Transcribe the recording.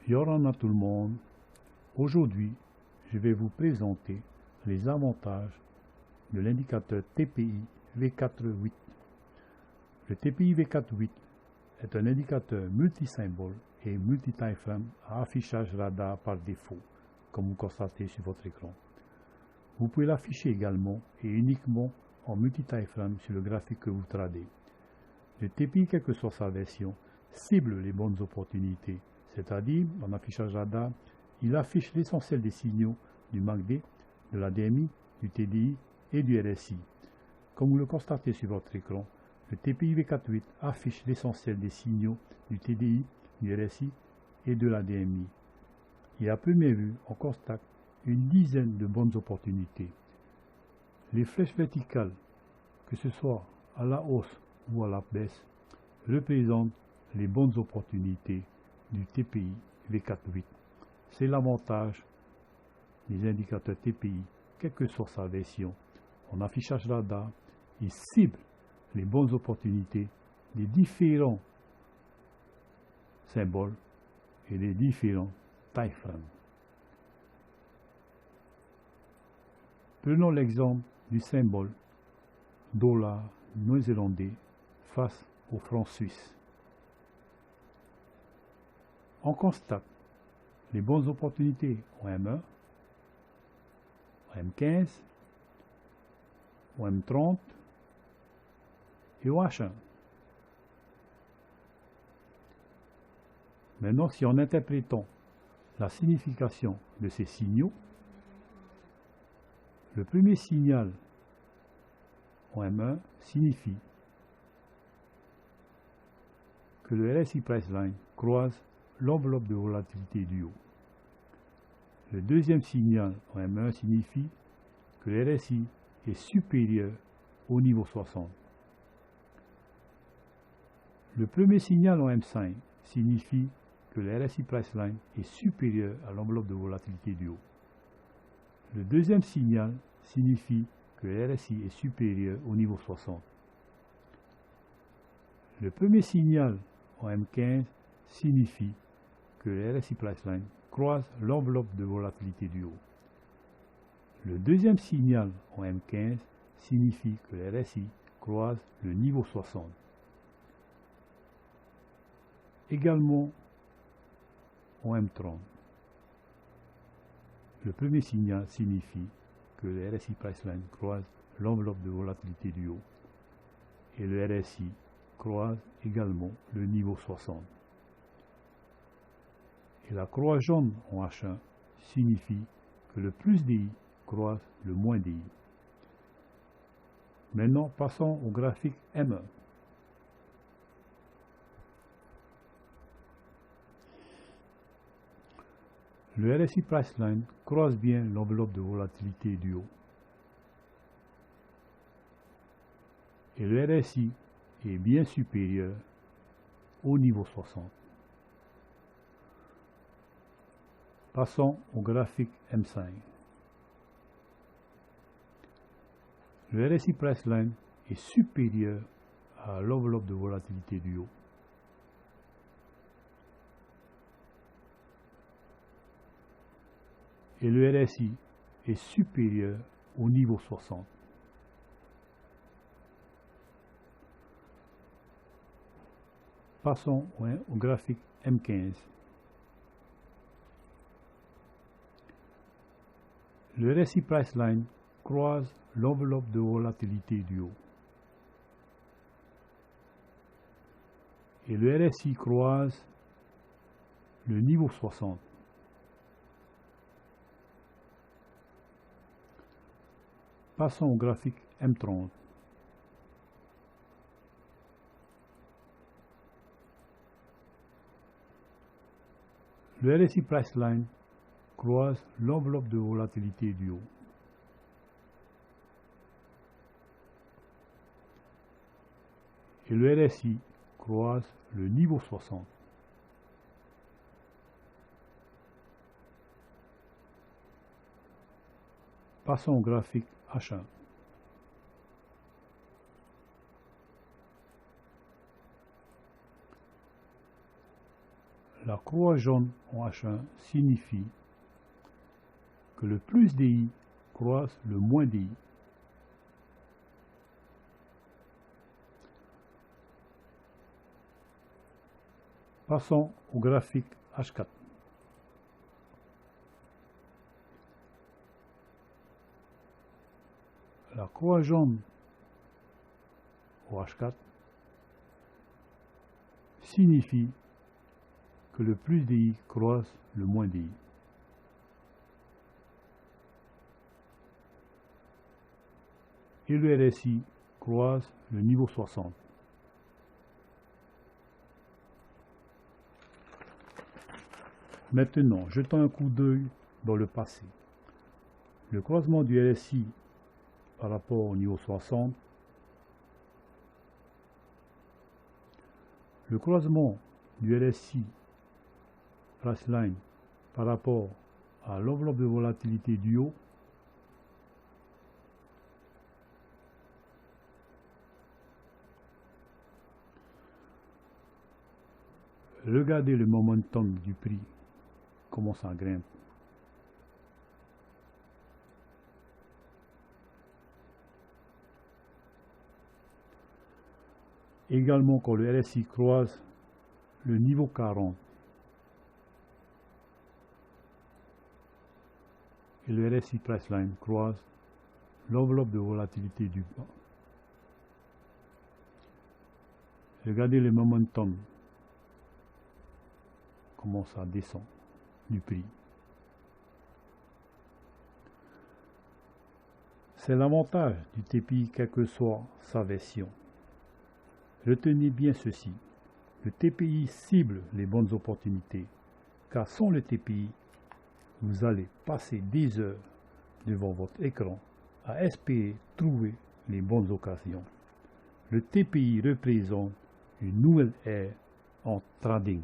Yorana tout le monde, aujourd'hui je vais vous présenter les avantages de l'indicateur TPI V4.8. Le TPI V4.8 est un indicateur multisymbole et multi-timeframe à affichage radar par défaut, comme vous constatez sur votre écran. Vous pouvez l'afficher également et uniquement en multi-timeframe sur le graphique que vous tradez. Le TPI, quelle que soit sa version, cible les bonnes opportunités, c'est-à-dire en affichage radar, il affiche l'essentiel des signaux du MACD, de la DMI, du TDI et du RSI. Comme vous le constatez sur votre écran, le TPI V4.8 affiche l'essentiel des signaux du TDI, du RSI et de la DMI. Et à première vue, on constate une dizaine de bonnes opportunités. Les flèches verticales, que ce soit à la hausse ou à la baisse, représentent les bonnes opportunités du TPI V4.8. C'est l'avantage des indicateurs TPI, quelle que soit sa version. En affichage radar, il cible les bonnes opportunités des différents symboles et des différents timeframes. Prenons l'exemple du symbole dollar néo-zélandais face au franc suisse. On constate les bonnes opportunités au M1, au M15, au M30 et au H1. Maintenant, si en interprétant la signification de ces signaux, le premier signal au M1 signifie que le RSI Priceline croise l'enveloppe de volatilité du haut. Le deuxième signal au M1 signifie que le RSI est supérieur au niveau 60. Le premier signal en M5 signifie que le RSI Priceline est supérieur à l'enveloppe de volatilité du haut. Le deuxième signal signifie que le RSI est supérieur au niveau 60. Le premier signal en M15 signifie que le RSI Priceline croise l'enveloppe de volatilité du haut. Le deuxième signal en M15 signifie que le RSI croise le niveau 60. Également en M30. Le premier signal signifie que le RSI Priceline croise l'enveloppe de volatilité du haut et le RSI croise également le niveau 60. Et la croix jaune en H1 signifie que le plus DI croise le moins DI. Maintenant, passons au graphique M1. Le RSI Priceline croise bien l'enveloppe de volatilité du haut. Et le RSI est bien supérieur au niveau 60. Passons au graphique M5. Le RSI Priceline est supérieur à l'enveloppe de volatilité du haut. Et le RSI est supérieur au niveau 60. Passons au graphique M15. Le RSI Priceline croise l'enveloppe de volatilité du haut. Et le RSI croise le niveau 60. Passons au graphique M30. Le RSI Priceline croise l'enveloppe de volatilité du haut. Et le RSI croise le niveau 60. Passons au graphique H1. La croix jaune en H1 signifie que le plus DI croise le moins DI. Passons au graphique H4. La croix jaune au H4 signifie que le plus DI croise le moins DI. Et le RSI croise le niveau 60. Maintenant, jetons un coup d'œil dans le passé. Le croisement du RSI par rapport au niveau 60, le croisement du RSI Priceline par rapport à l'enveloppe de volatilité du haut, regardez le momentum du prix, comment ça grimpe. Également quand le RSI croise le niveau 40 et le RSI Priceline croise l'enveloppe de volatilité du bas. Regardez le momentum, comment ça descend du prix. C'est l'avantage du TPI quelle que soit sa version. Retenez bien ceci, le TPI cible les bonnes opportunités, car sans le TPI, vous allez passer des heures devant votre écran à espérer trouver les bonnes occasions. Le TPI représente une nouvelle ère en trading.